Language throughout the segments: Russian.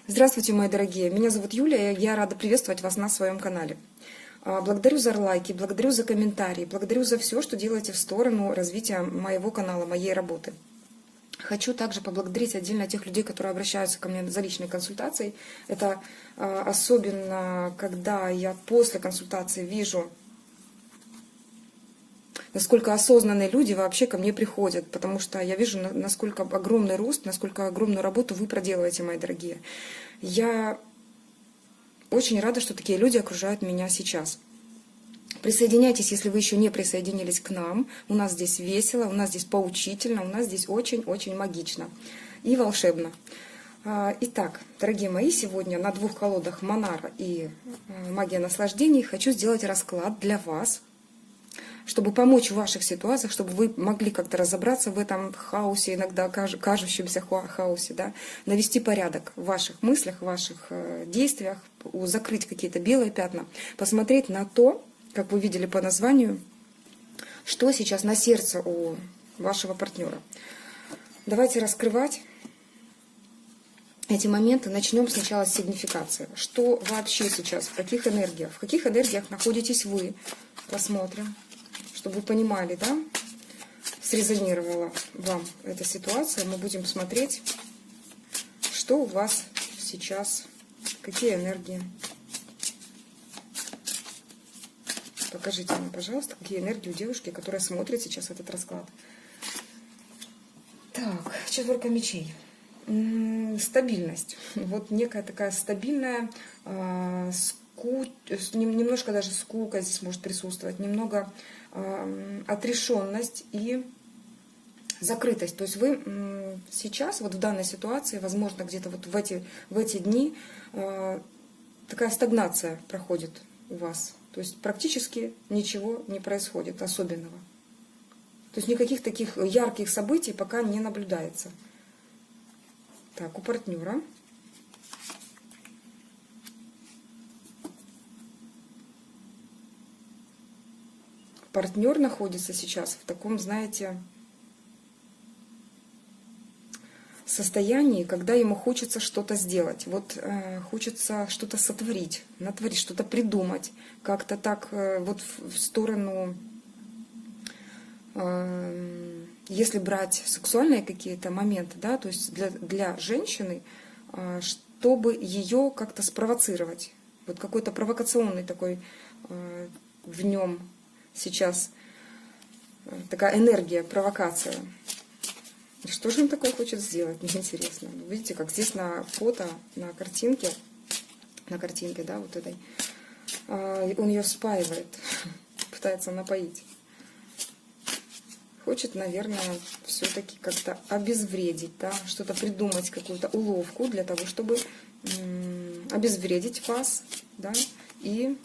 Здравствуйте, мои дорогие! Меня зовут Юлия, и я рада приветствовать вас на своем канале. Благодарю за лайки, благодарю за комментарии, благодарю за все, что делаете в сторону развития моего канала, моей работы. Хочу также поблагодарить отдельно тех людей, которые обращаются ко мне за личной консультацией. Это особенно, когда я после консультации вижу, насколько осознанные люди вообще ко мне приходят, потому что я вижу, насколько огромный рост, насколько огромную работу вы проделываете, мои дорогие. Я очень рада, что такие люди окружают меня сейчас. Присоединяйтесь, если вы еще не присоединились к нам. У нас здесь весело, у нас здесь поучительно, у нас здесь очень-очень магично и волшебно. Итак, дорогие мои, сегодня на двух колодах Монара и Магия наслаждений хочу сделать расклад для вас, чтобы помочь в ваших ситуациях, чтобы вы могли как-то разобраться в этом хаосе, иногда кажущемся хаосе, да, навести порядок в ваших мыслях, в ваших действиях, закрыть какие-то белые пятна, посмотреть на то, как вы видели по названию, что сейчас на сердце у вашего партнера. Давайте раскрывать эти моменты. Начнем сначала с сигнификации. Что вообще сейчас, в каких энергиях находитесь вы? Посмотрим, чтобы вы понимали, да, срезонировала вам эта ситуация. Мы будем смотреть, что у вас сейчас, какие энергии. Покажите мне, пожалуйста, какие энергии у девушки, которая смотрит сейчас этот расклад. Так, четверка мечей. Стабильность. Вот некая такая стабильная, немножко даже скука здесь может присутствовать, немного отрешенность и закрытость. То есть вы сейчас, вот в данной ситуации, возможно, где-то вот в эти дни такая стагнация проходит у вас. То есть практически ничего не происходит особенного. То есть никаких таких ярких событий пока не наблюдается. Так, у партнера. Партнер находится сейчас в таком, знаете, состоянии, когда ему хочется что-то сделать. Вот хочется что-то сотворить, натворить, что-то придумать. Как-то так вот в сторону, если брать сексуальные какие-то моменты, да, то есть для женщины, чтобы ее как-то спровоцировать. Вот какой-то провокационный такой в нем сейчас такая энергия, провокация. Что же он такое хочет сделать? Мне интересно. Видите, как здесь на фото, на картинке, да, вот этой, он ее спаивает, пытается напоить. Хочет, наверное, все-таки как-то обезвредить, да, что-то придумать, какую-то уловку для того, чтобы обезвредить вас, да, и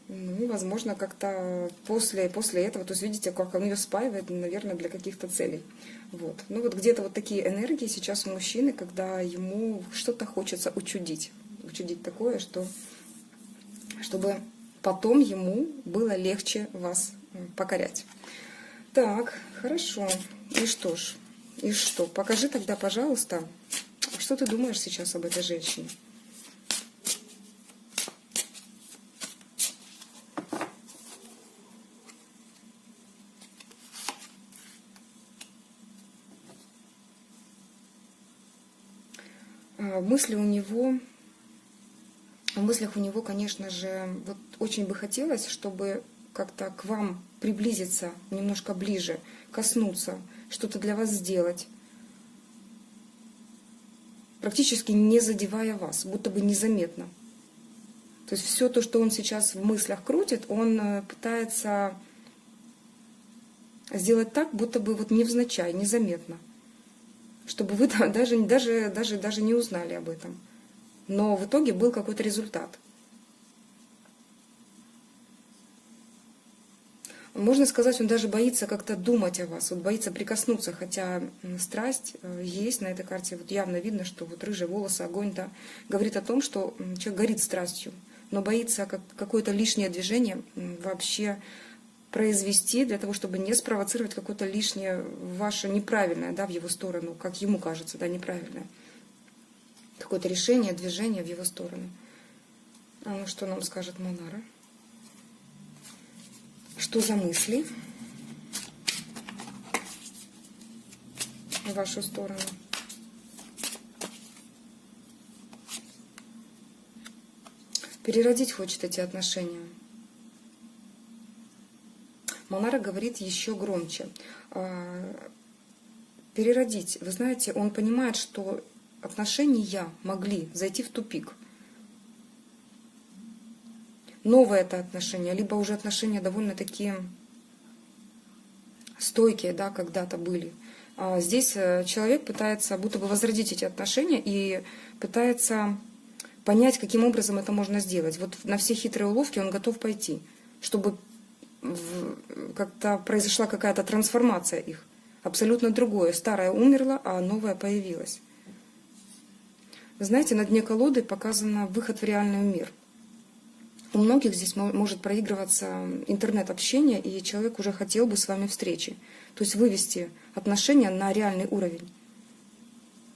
возможно, как-то после этого, то есть видите, как он ее спаивает, наверное, для каких-то целей. Вот. Ну вот где-то вот такие энергии сейчас у мужчины, когда ему что-то хочется учудить такое, чтобы потом ему было легче вас покорять. Так, хорошо. И что ж, покажи тогда, пожалуйста, что ты думаешь сейчас об этой женщине. В мыслях у него, конечно же, вот очень бы хотелось, чтобы как-то к вам приблизиться немножко ближе, коснуться, что-то для вас сделать, практически не задевая вас, будто бы незаметно. То есть все то, что он сейчас в мыслях крутит, он пытается сделать так, будто бы вот невзначай, незаметно, чтобы вы даже не узнали об этом. Но в итоге был какой-то результат. Можно сказать, он даже боится как-то думать о вас, вот боится прикоснуться, хотя страсть есть на этой карте. Вот явно видно, что вот рыжие волосы, огонь, да, говорит о том, что человек горит страстью, но боится какое-то лишнее движение вообще произвести для того, чтобы не спровоцировать какое-то лишнее ваше неправильное, да, в его сторону, как ему кажется, да, неправильное. какое-то решение, движение в его сторону. А ну что нам скажет Монара? Что за мысли в вашу сторону? Переродить хочет эти отношения. Монара говорит еще громче. Переродить. Вы знаете, он понимает, что отношения могли зайти в тупик. Новое это отношения, либо уже отношения довольно-таки стойкие, да, когда-то были. А здесь человек пытается будто бы возродить эти отношения и пытается понять, каким образом это можно сделать. Вот на все хитрые уловки он готов пойти, чтобы как-то произошла какая-то трансформация их. Абсолютно другое. Старое умерло, а новое появилось. Вы знаете, на дне колоды показан выход в реальный мир. У многих здесь может проигрываться интернет-общение, и человек уже хотел бы с вами встречи. То есть вывести отношения на реальный уровень.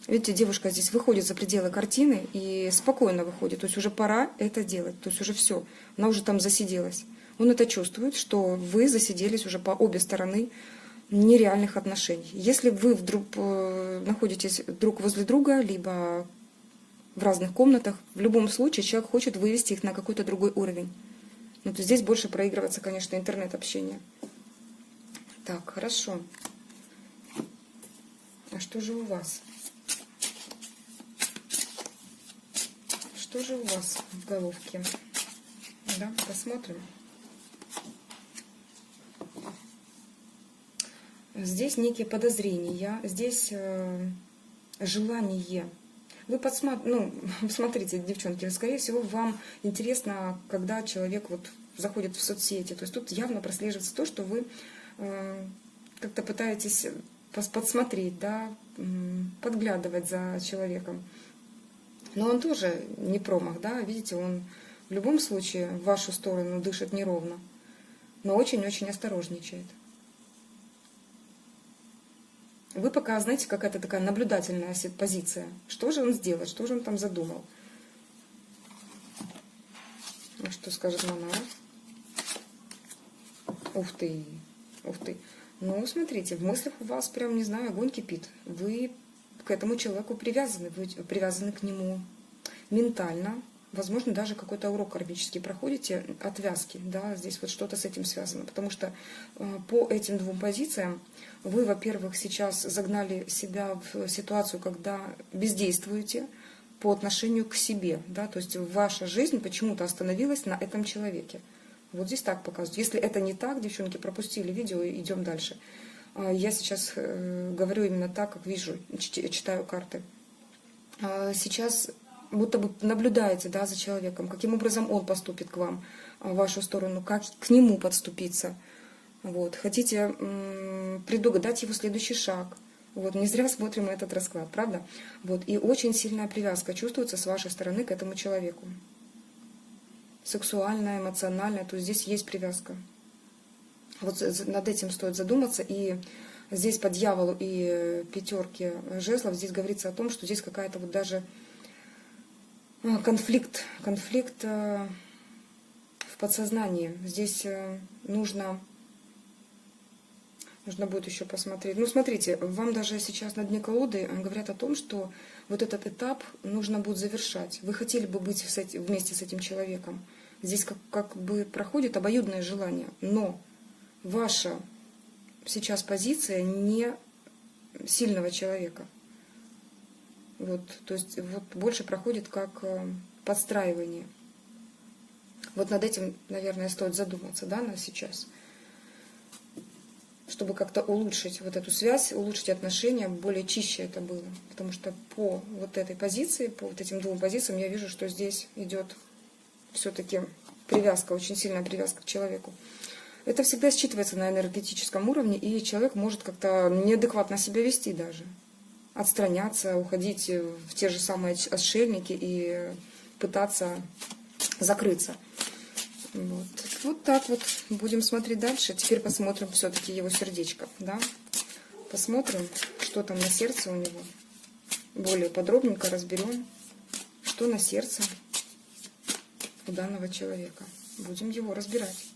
Видите, девушка здесь выходит за пределы картины и спокойно выходит. То есть уже пора это делать. То есть уже все. Она уже там засиделась. Он это чувствует, что вы засиделись уже по обе стороны нереальных отношений. Если вы вдруг находитесь друг возле друга, либо в разных комнатах, в любом случае человек хочет вывести их на какой-то другой уровень. Ну, то здесь больше проигрывается, конечно, интернет-общение. Так, хорошо. А что же у вас? Что же у вас в головке? Да, посмотрим. Здесь некие подозрения, здесь желание. Вы смотрите, девчонки, скорее всего, вам интересно, когда человек вот заходит в соцсети. То есть тут явно прослеживается то, что вы как-то пытаетесь подсмотреть, да, подглядывать за человеком. Но он тоже не промах, да, видите, он в любом случае в вашу сторону дышит неровно, но очень-очень осторожничает. Вы пока, знаете, какая-то такая наблюдательная позиция. Что же он сделает, что же он там задумал? Что скажет Монара? Ух ты, ух ты. Ну, смотрите, в мыслях у вас прям, не знаю, огонь кипит. Вы к этому человеку привязаны, вы привязаны к нему ментально. Возможно, даже какой-то урок кармический проходите, отвязки, да, здесь вот что-то с этим связано. Потому что по этим двум позициям вы, во-первых, сейчас загнали себя в ситуацию, когда бездействуете по отношению к себе, да, то есть ваша жизнь почему-то остановилась на этом человеке. Вот здесь так показывают. Если это не так, девчонки, пропустили видео и идем дальше. Я сейчас говорю именно так, как вижу, читаю карты. Сейчас будто бы наблюдаете, да, за человеком, каким образом он поступит к вам, в вашу сторону, как к нему подступиться. Вот. Хотите предугадать его следующий шаг. Вот. Не зря смотрим этот расклад, правда? Вот. И очень сильная привязка чувствуется с вашей стороны к этому человеку. Сексуальная, эмоциональная, то есть здесь есть привязка. Вот над этим стоит задуматься. И здесь по дьяволу и пятерке жезлов здесь говорится о том, что здесь какая-то вот даже конфликт в подсознании. Здесь нужно будет еще посмотреть. Ну, смотрите, вам даже сейчас на дне колоды говорят о том, что вот этот этап нужно будет завершать. Вы хотели бы быть вместе с этим человеком. Здесь как бы проходит обоюдное желание. Но ваша сейчас позиция не сильного человека. Вот, то есть вот больше проходит как подстраивание. Вот над этим, наверное, стоит задуматься, да, на сейчас. Чтобы как-то улучшить вот эту связь, улучшить отношения, более чище это было. Потому что по вот этой позиции, по вот этим двум позициям я вижу, что здесь идет все-таки привязка, очень сильная привязка к человеку. Это всегда считывается на энергетическом уровне, и человек может как-то неадекватно себя вести даже. Отстраняться, уходить в те же самые отшельники и пытаться закрыться. Вот так вот будем смотреть дальше. Теперь посмотрим все-таки его сердечко. Да? Посмотрим, что там на сердце у него. Более подробненько разберем. Что на сердце у данного человека? Будем его разбирать.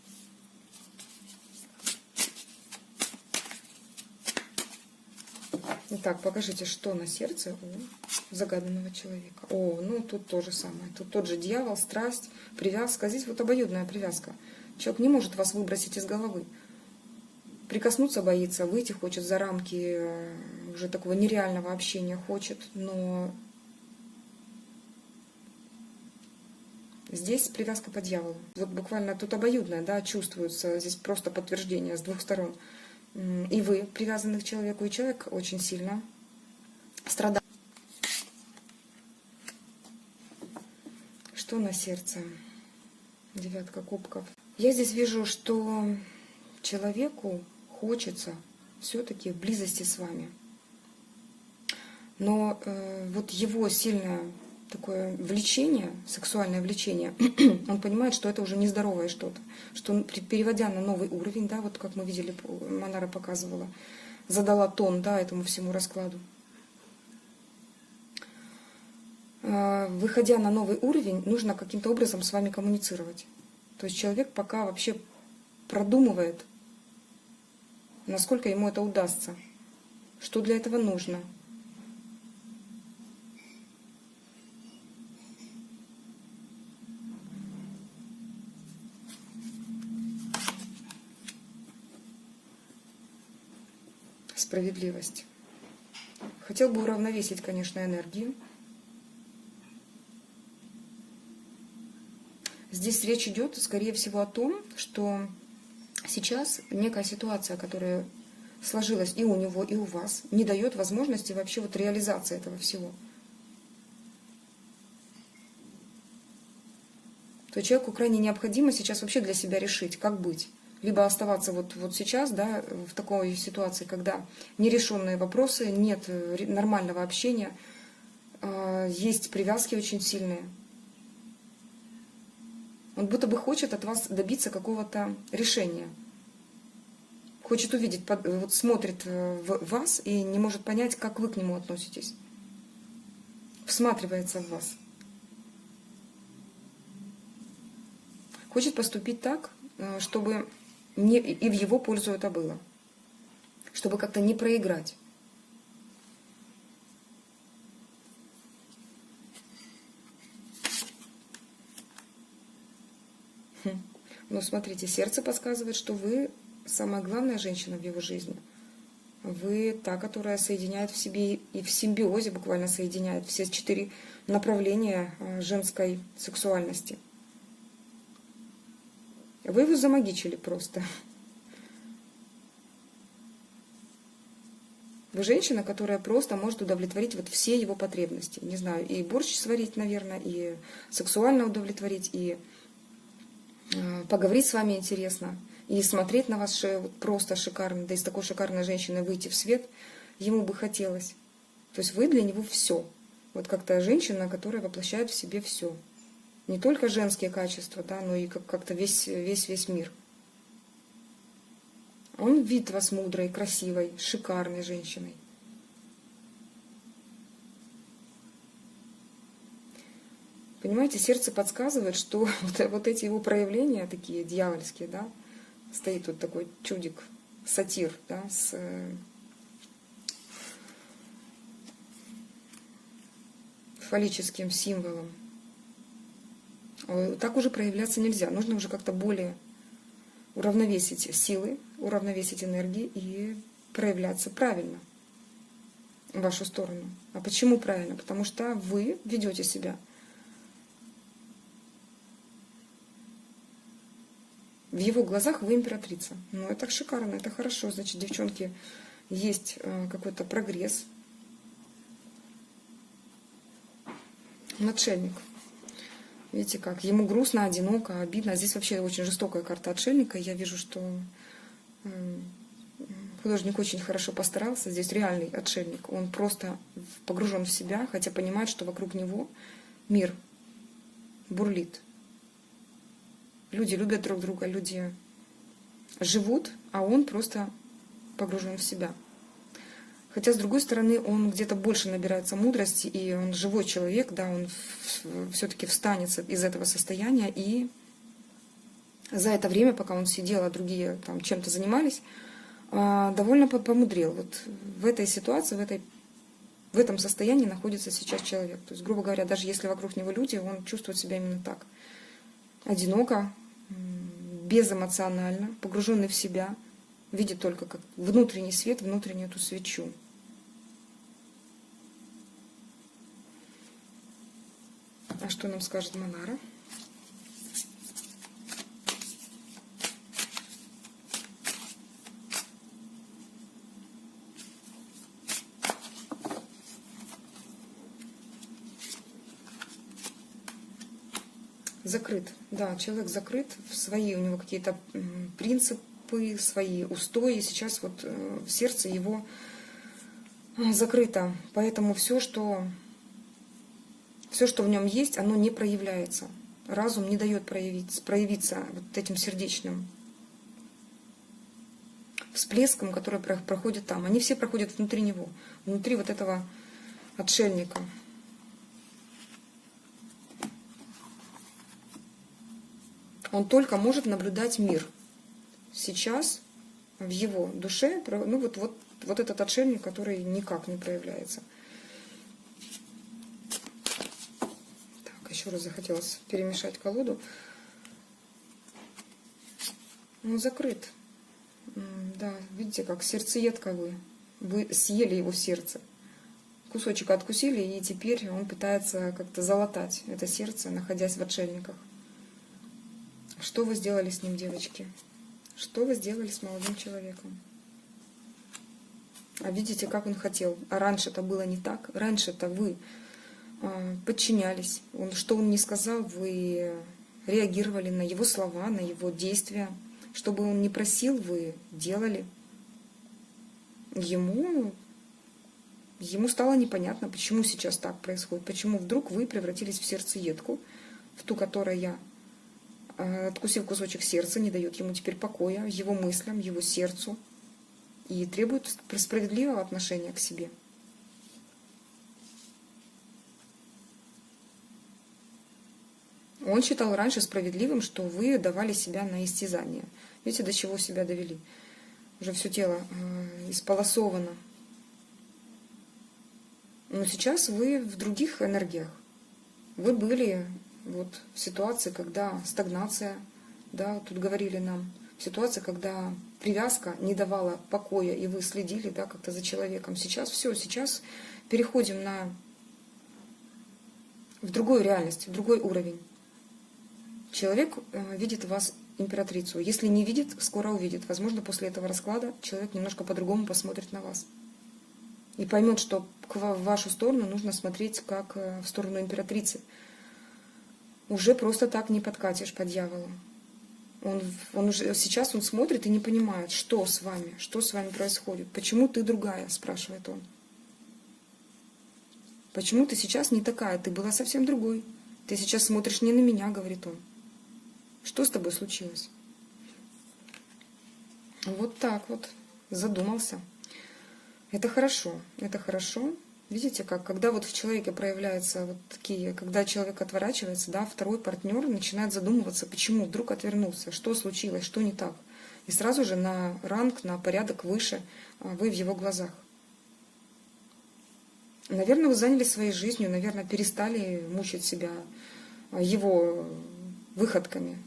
Итак, покажите, что на сердце у загаданного человека. О, ну тут то же самое. Тут тот же дьявол, страсть, привязка. Здесь вот обоюдная привязка. Человек не может вас выбросить из головы. Прикоснуться боится, выйти хочет за рамки уже такого нереального общения хочет, но здесь привязка по дьяволу. Вот буквально тут обоюдная, да, чувствуется, здесь просто подтверждение с двух сторон. И вы привязаны к человеку, и человек очень сильно страдает. Что на сердце? Девятка кубков. Я здесь вижу, что человеку хочется все-таки близости с вами. Но вот его сильное такое влечение, сексуальное влечение, он понимает, что это уже нездоровое что-то, что он, переводя на новый уровень, да, вот как мы видели, Манара показывала, задала тон, да, этому всему раскладу. Выходя на новый уровень, нужно каким-то образом с вами коммуницировать. То есть человек пока вообще продумывает, насколько ему это удастся, что для этого нужно. Справедливость. Хотел бы уравновесить, конечно, энергию. Здесь речь идет, скорее всего, о том, что сейчас некая ситуация, которая сложилась и у него, и у вас, не дает возможности вообще вот реализации этого всего. То человеку крайне необходимо сейчас вообще для себя решить, как быть. Либо оставаться вот сейчас, да, в такой ситуации, когда нерешенные вопросы, нет нормального общения, есть привязки очень сильные. Он будто бы хочет от вас добиться какого-то решения. Хочет увидеть, вот смотрит в вас и не может понять, как вы к нему относитесь. Всматривается в вас. Хочет поступить так, чтобы и в его пользу это было. Чтобы как-то не проиграть. Ну, смотрите, сердце подсказывает, что вы самая главная женщина в его жизни. Вы та, которая соединяет в себе и в симбиозе буквально соединяет все 4 направления женской сексуальности. Вы его замагичили просто. Вы женщина, которая просто может удовлетворить вот все его потребности. Не знаю, и борщ сварить, наверное, и сексуально удовлетворить, и поговорить с вами интересно, и смотреть на вас вот просто шикарно. Да из такой шикарной женщины выйти в свет ему бы хотелось. То есть вы для него все. Вот как-то женщина, которая воплощает в себе все. Не только женские качества, да, но и как-то весь мир. Он видит вас мудрой, красивой, шикарной женщиной. Понимаете, сердце подсказывает, что вот эти его проявления, такие дьявольские, да, стоит вот такой чудик, сатир, да, с фаллическим символом. Так уже проявляться нельзя. Нужно уже как-то более уравновесить силы, уравновесить энергии и проявляться правильно в вашу сторону. А почему правильно? Потому что вы ведете себя. В его глазах вы императрица. Ну, это шикарно, это хорошо. Значит, девчонки, есть какой-то прогресс. Отшельник. Видите как? Ему грустно, одиноко, обидно. А здесь вообще очень жестокая карта отшельника. Я вижу, что художник очень хорошо постарался. Здесь реальный отшельник. Он просто погружен в себя, хотя понимает, что вокруг него мир бурлит. Люди любят друг друга, люди живут, а он просто погружен в себя. Хотя, с другой стороны, он где-то больше набирается мудрости, и он живой человек, да, он все-таки встанет из этого состояния, и за это время, пока он сидел, а другие там чем-то занимались, довольно помудрел. Вот в этой ситуации, в этом состоянии находится сейчас человек. То есть, грубо говоря, даже если вокруг него люди, он чувствует себя именно так. Одиноко, безэмоционально, погруженный в себя, видит только как внутренний свет, внутреннюю эту свечу. А что нам скажет Монара? Закрыт. Да, человек закрыт, в свои у него какие-то принципы, свои устои. Сейчас вот в сердце его закрыто. Поэтому все, что в нем есть, оно не проявляется. Разум не дает проявиться вот этим сердечным всплеском, который проходит там. Они все проходят внутри него, внутри вот этого отшельника. Он только может наблюдать мир. Сейчас в его душе, ну вот этот отшельник, который никак не проявляется. Так, еще раз захотелось перемешать колоду. Он закрыт. Да, видите, как сердцеедка вы. Вы съели его сердце. Кусочек откусили, и теперь он пытается как-то залатать это сердце, находясь в отшельниках. Что вы сделали с ним, девочки? Что вы сделали с молодым человеком? А видите, как он хотел. А раньше-то было не так. Раньше-то вы подчинялись. Что он не сказал, вы реагировали на его слова, на его действия. Что бы он ни просил, вы делали. Ему стало непонятно, почему сейчас так происходит. Почему вдруг вы превратились в сердцеедку, в ту, которая, откусив кусочек сердца, не дает ему теперь покоя, его мыслям, его сердцу, и требует справедливого отношения к себе. Он считал раньше справедливым, что вы давали себя на истязание. Видите, до чего себя довели? Уже все тело исполосовано. Но сейчас вы в других энергиях. Вы были вот в ситуации, когда стагнация, да, тут говорили нам, ситуация, когда привязка не давала покоя, и вы следили, да, как-то за человеком. Сейчас все, сейчас переходим в другую реальность, в другой уровень. Человек видит в вас императрицу. Если не видит, скоро увидит. Возможно, после этого расклада человек немножко по-другому посмотрит на вас. И поймет, что в вашу сторону нужно смотреть как в сторону императрицы. Уже просто так не подкатишь по дьяволу. Сейчас он смотрит и не понимает, что с вами происходит. Почему ты другая, спрашивает он. Почему ты сейчас не такая, ты была совсем другой. Ты сейчас смотришь не на меня, говорит он. Что с тобой случилось? Вот так вот, задумался. Это хорошо, это хорошо. Видите, когда вот в человеке проявляются вот такие, когда человек отворачивается, да, второй партнер начинает задумываться, почему вдруг отвернулся, что случилось, что не так. И сразу же на ранг, на порядок выше вы в его глазах. Наверное, вы занялись своей жизнью, наверное, перестали мучить себя его выходками.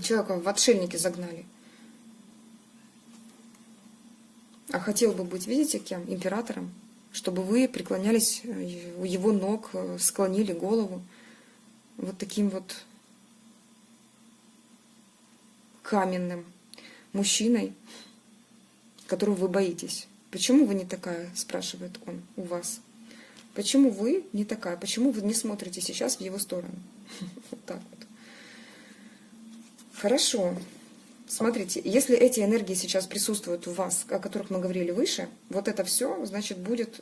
Человека в отшельники загнали. А хотел бы быть, видите, кем? Императором. Чтобы вы преклонялись у его ног, склонили голову. Вот таким вот каменным мужчиной, которого вы боитесь. Почему вы не такая, спрашивает он у вас. Почему вы не такая? Почему вы не смотрите сейчас в его сторону? Вот так вот. Хорошо. Смотрите, если эти энергии сейчас присутствуют у вас, о которых мы говорили выше, вот это все, значит, будет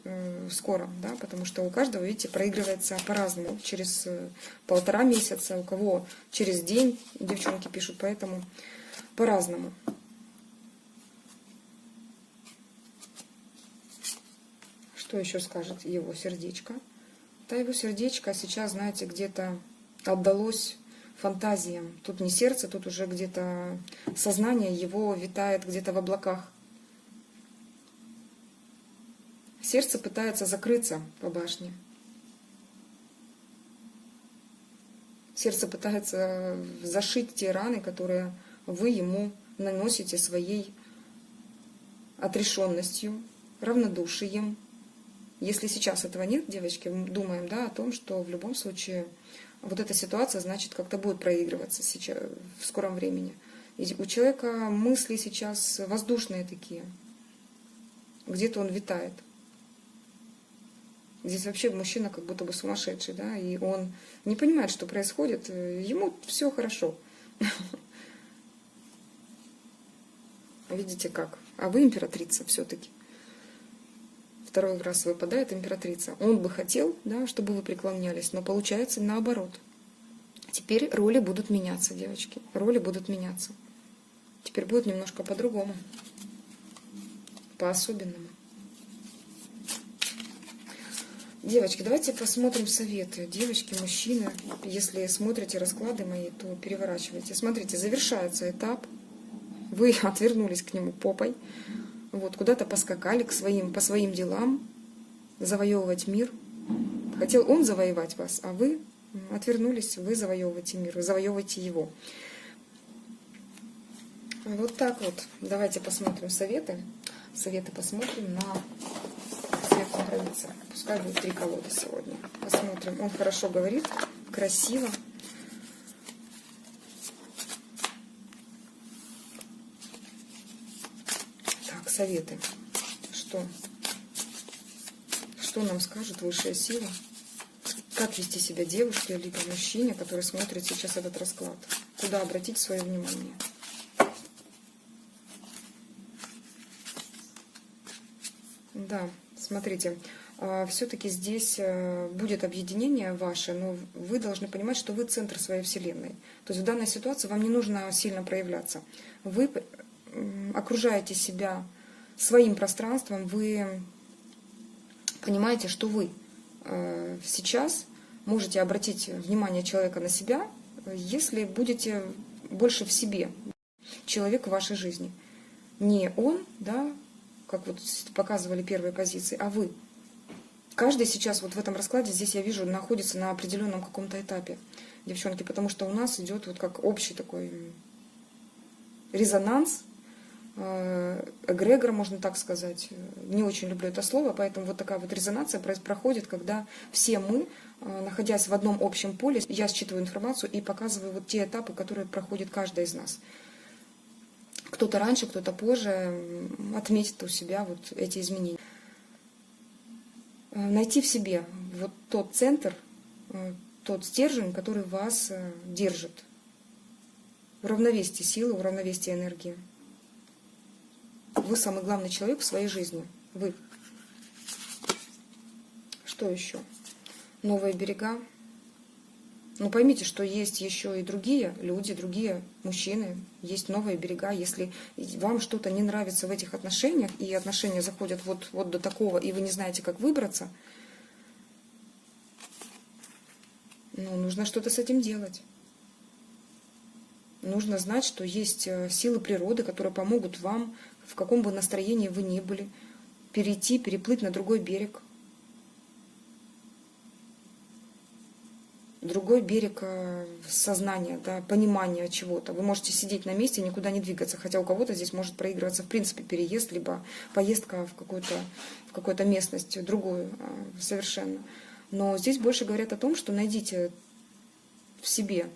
скоро, да, потому что у каждого, видите, проигрывается по-разному, через 1,5 месяца, у кого через день, девчонки пишут, поэтому по-разному. Что еще скажет его сердечко? Да, его сердечко сейчас, знаете, где-то отдалось фантазиям. Тут не сердце, тут уже где-то сознание его витает где-то в облаках. Сердце пытается закрыться по башне. Сердце пытается зашить те раны, которые вы ему наносите своей отрешенностью, равнодушием. Если сейчас этого нет, девочки, мы думаем, да, о том, что в любом случае вот эта ситуация, значит, как-то будет проигрываться сейчас, в скором времени. И у человека мысли сейчас воздушные такие. Где-то он витает. Здесь вообще мужчина как будто бы сумасшедший, да, и он не понимает, что происходит, ему все хорошо. Видите как? А вы императрица все-таки. Второй раз выпадает императрица. Он бы хотел, да, чтобы вы преклонялись, но получается наоборот. Теперь роли будут меняться, девочки. Роли будут меняться. Теперь будет немножко по-другому. По-особенному. Девочки, давайте посмотрим советы. Девочки, мужчины, если смотрите расклады мои, то переворачивайте. Смотрите, завершается этап. Вы отвернулись к нему попой. Вот, куда-то поскакали по своим делам, завоевывать мир. Хотел он завоевать вас, а вы отвернулись, вы завоевываете мир, вы завоевываете его. Вот так вот. Давайте посмотрим советы. Советы посмотрим на цвет компромисса. Пускай будет 3 колоды сегодня. Посмотрим. Он хорошо говорит, красиво. Так, советы. Что нам скажет высшая сила? Как вести себя девушке, либо мужчине, который смотрит сейчас этот расклад? Куда обратить свое внимание? Да, смотрите, все-таки здесь будет объединение ваше, но вы должны понимать, что вы центр своей вселенной. То есть в данной ситуации вам не нужно сильно проявляться. Вы окружаете себя своим пространством, вы понимаете, что вы сейчас можете обратить внимание человека на себя, если будете больше в себе, человек в вашей жизни. Не он, да, как вот показывали первые позиции, а вы. Каждый сейчас вот в этом раскладе, здесь я вижу, находится на определенном каком-то этапе, девчонки, потому что у нас идет вот как общий такой резонанс, эгрегор, можно так сказать. Не очень люблю это слово, поэтому вот такая вот резонация проходит, когда все мы, находясь в одном общем поле, я считываю информацию и показываю вот те этапы, которые проходит каждый из нас. Кто-то раньше, кто-то позже отметит у себя вот эти изменения. Найти в себе вот тот центр, тот стержень, который вас держит в равновесии силы, в равновесии энергии. Вы самый главный человек в своей жизни. Вы. Что еще? Новые берега. Но поймите, что есть еще и другие люди, другие мужчины, есть новые берега. Если вам что-то не нравится в этих отношениях, и отношения заходят вот до такого, и вы не знаете, как выбраться, нужно что-то с этим делать. Нужно знать, что есть силы природы, которые помогут вам, в каком бы настроении вы ни были, переплыть на другой берег. Другой берег сознания, да, понимания чего-то. Вы можете сидеть на месте и никуда не двигаться, хотя у кого-то здесь может проигрываться в принципе переезд, либо поездка в какую-то местность, другую совершенно. Но здесь больше говорят о том, что найдите в себе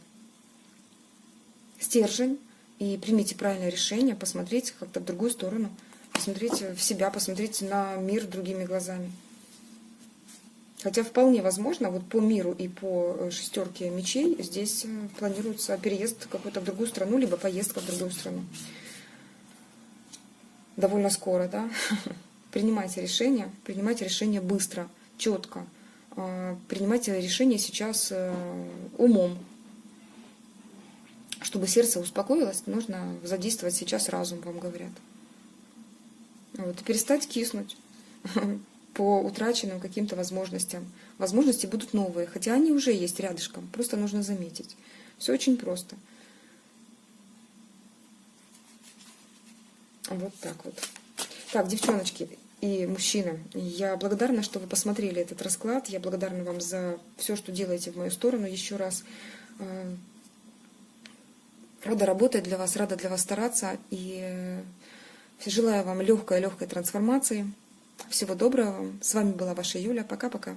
стержень и примите правильное решение, посмотреть как-то в другую сторону, посмотреть в себя, посмотреть на мир другими глазами. Хотя вполне возможно, вот по миру и по 6 мечей здесь планируется переезд какой-то в другую страну, либо поездка в другую страну. Довольно скоро, да? Принимайте решение быстро, четко. Принимайте решение сейчас умом. Чтобы сердце успокоилось, нужно задействовать сейчас разум, вам говорят. Вот, и перестать киснуть. по утраченным каким-то возможностям. Возможности будут новые, хотя они уже есть рядышком, просто нужно заметить. Все очень просто. Вот так вот. Так, девчоночки и мужчина, я благодарна, что вы посмотрели этот расклад. Я благодарна вам за все, что делаете в мою сторону. Еще раз рада работать для вас, рада для вас стараться. И желаю вам легкой трансформации. Всего доброго вам. С вами была ваша Юля. Пока-пока.